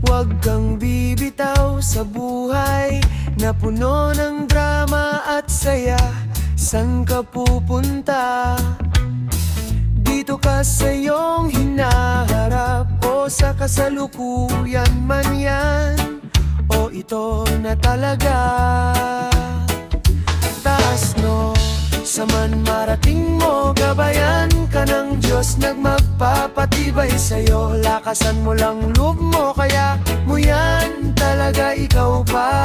Huwag kang bibitaw sa buhay na puno ng drama at saya. San ka pupunta? Dito ka sa iyong hinaharap, o sa kasalukuyan man yan, o ito na talaga. Taas no, sa man marating mo, gabayan ka ng Diyos, nagmagpapatibay sa'yo. Lakasan mo lang loob mo, kaya mo yan talaga, ikaw pa.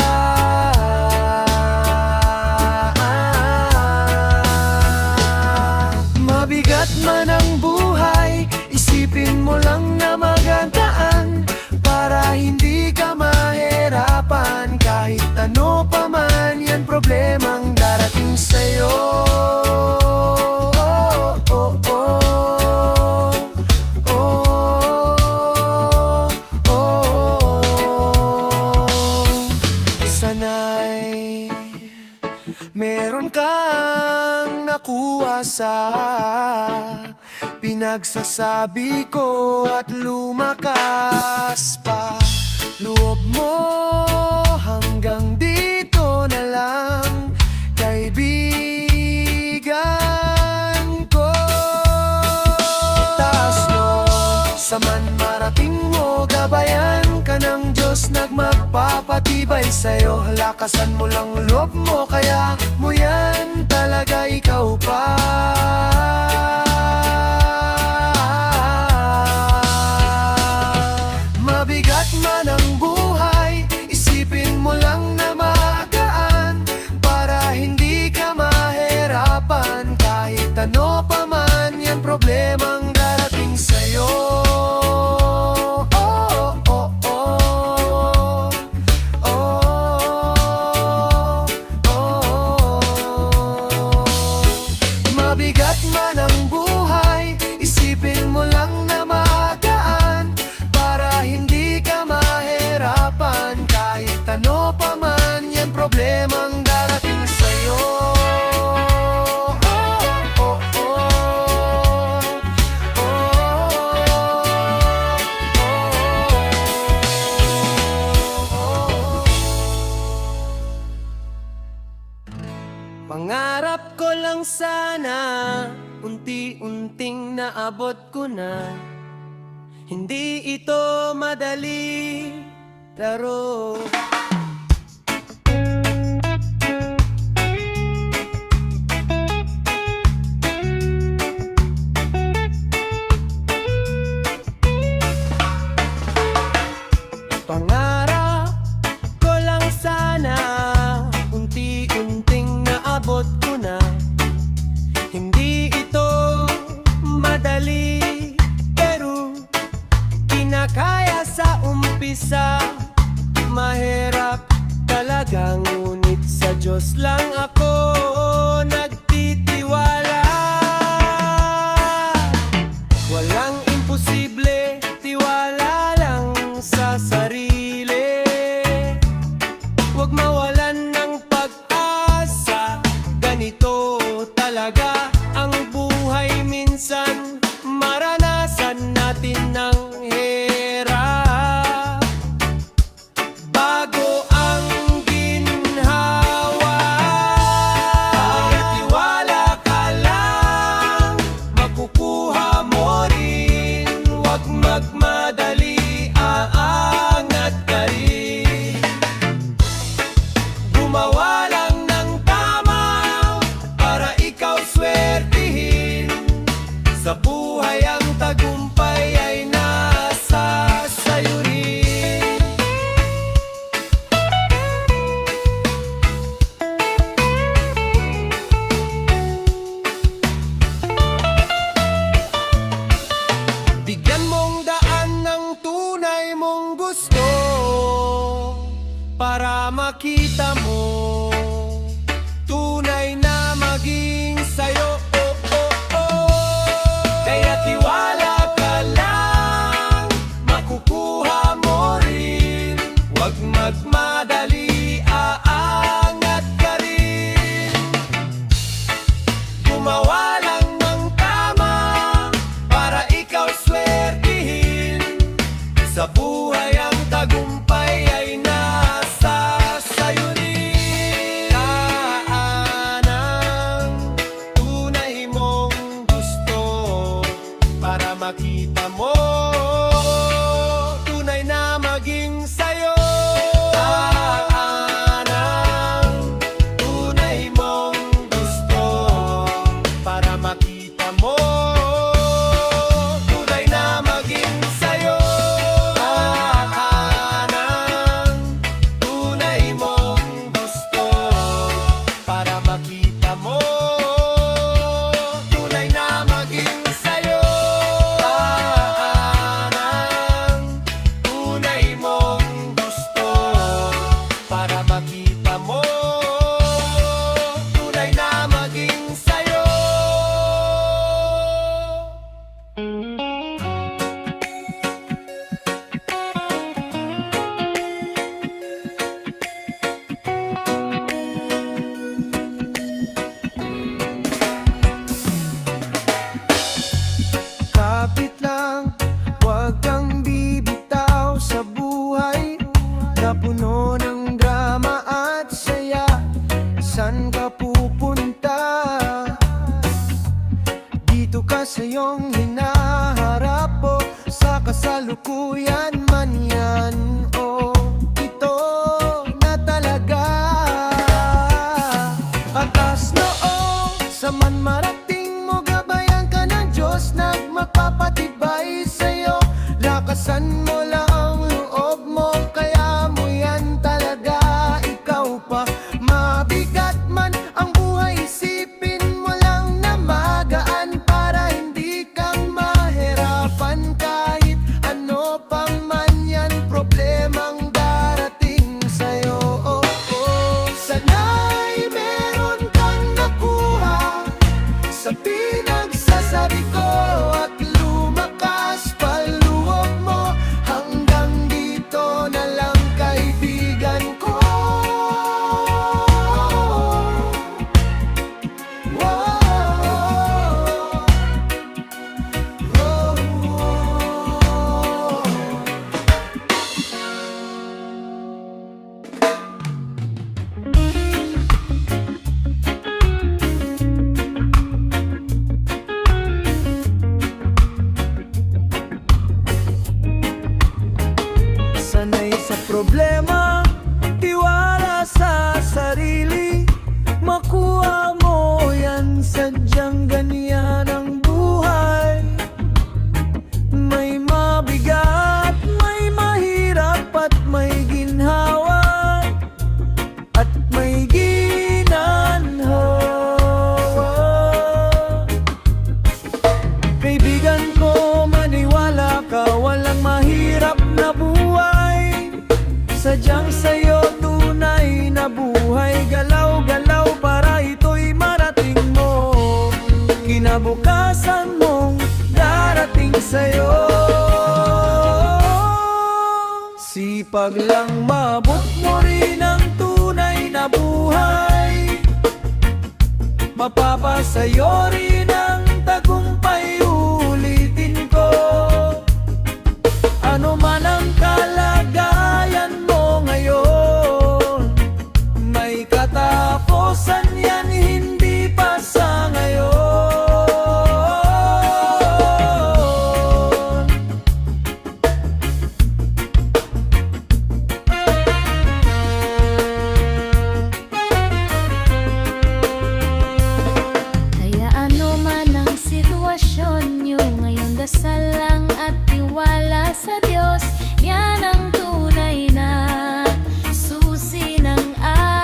Mabigat man ang buhay, isipin mo lang na magandaan, para hindi ka mahirapan. Kahit ano pa man yan problemang darating sa'yo. Sana'y meron kang nakuha sa pinagsasabi ko, at lumakas pa loob mo. Hanggang dito na lang, kaibigan ko. Taas no, sa man marating mo, gabayan ka ng Diyos, nagmagpapatibay sa'yo. Lakasan mo lang loob mo, kaya mo yan talaga, ikaw pa. Mabigat man ang buhay, isipin mo lang na magaan, para hindi ka mahirapan. Kahit ano pa man yan problemang darating sa'yo. Mabigat man ang buhay, isipin mo lang na magaan, para hindi ka mahirapan. Kahit ano pa man yan problemang darating sa'yo. Pangarap ko lang sana, unti-unting naabot ko na. Hindi ito madali, laro. Pangarap ko lang sana, unti-unting naabot ko na. Hindi ito madali, pero kinakaya sa umpisa. Mahirap talaga, ngunit sa Diyos lang ako nagtitiwala. Walang imposible, tiwala lang sa sarili. Huwag mawalan ng pag-asa, ganito talaga ang buhay. Minsan maranasan natin ng hirap, bago ang ginhawa. Tiwala ka lang, makukuha mo rin. Huwag magmadali, aangat ka rin. Gumawa lang ng tama, para ikaw swertihin. Sa buhay ang tagumpay ay nasa sayo rin. Bigyan mong daan ng tunay mong gusto, para makita mo tunay na maging sayo. Kaya tiwala ka lang, makukuha mo rin. Huwag magmadali, aangat ka rin. Gumawa lang ng tama, para ikaw swertihin. Sa buhay ang tagumpay ay nasa sayo rin. Saan ang tunay mong gusto para makita mo tunay na maging sayo? Saan ang tunay mong gusto para makita mo tunay na maging sayo? Saan ang tunay mong gusto para makita mo tunay na maging sayo? Saan ang tunay mong gusto para makita mo tunay na maging sayo? Kapit lang, huwag kang bibitaw sa buhay na puno ng drama at saya. San ka pupunta? Dito ka sa iyong hinaharap o sa kasalukuyan man yan o ito na talaga. Atas noo sa man marating mo, gabayan ka ng Diyos nagmapapatibay sa'yo. Lakasan mo lang ang loob mo, kaya mo yan talaga. Ikaw pa, mabigat man ang buhay, isipin mo lang na magaan para hindi kang mahirapan. Kahit ano pang man yan, problemang darating sa'yo. Sana'y meron kang nakuha sa pinagsasabi ko at lumakas paluwag mo. Hanggang dito na lang, kaibigan ko. Sanay sa problema, tiwala sa sarili. Makuha mo yan, sadyang ganyan ang buhay. May mabigat, may mahirap at may ginhawa at may ginanhawa. Kaibigan ko, maniwala ka, walang mahirap na buhay. Sadyang sa'yo tunay na buhay. Galaw-galaw para ito'y marating mo. Kinabukasan mong darating sa'yo. Sipag lang, maabot mo rin ang tunay na buhay. Mapapasayo rin ang tagumpay, ulitin ko. Ano man ang kalagayan mo ngayon, may katapusan yan, hindi pa sa ngayon. Kaya ano man ang sitwasyon nyo ngayon, dasal lang at tiwala sa Diyos. Yan ang tunay na susi ng ahon.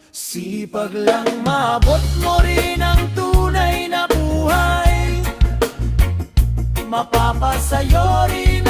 Sipag lang, maabot mo rin ang tunay na buhay. Mapapasayo rin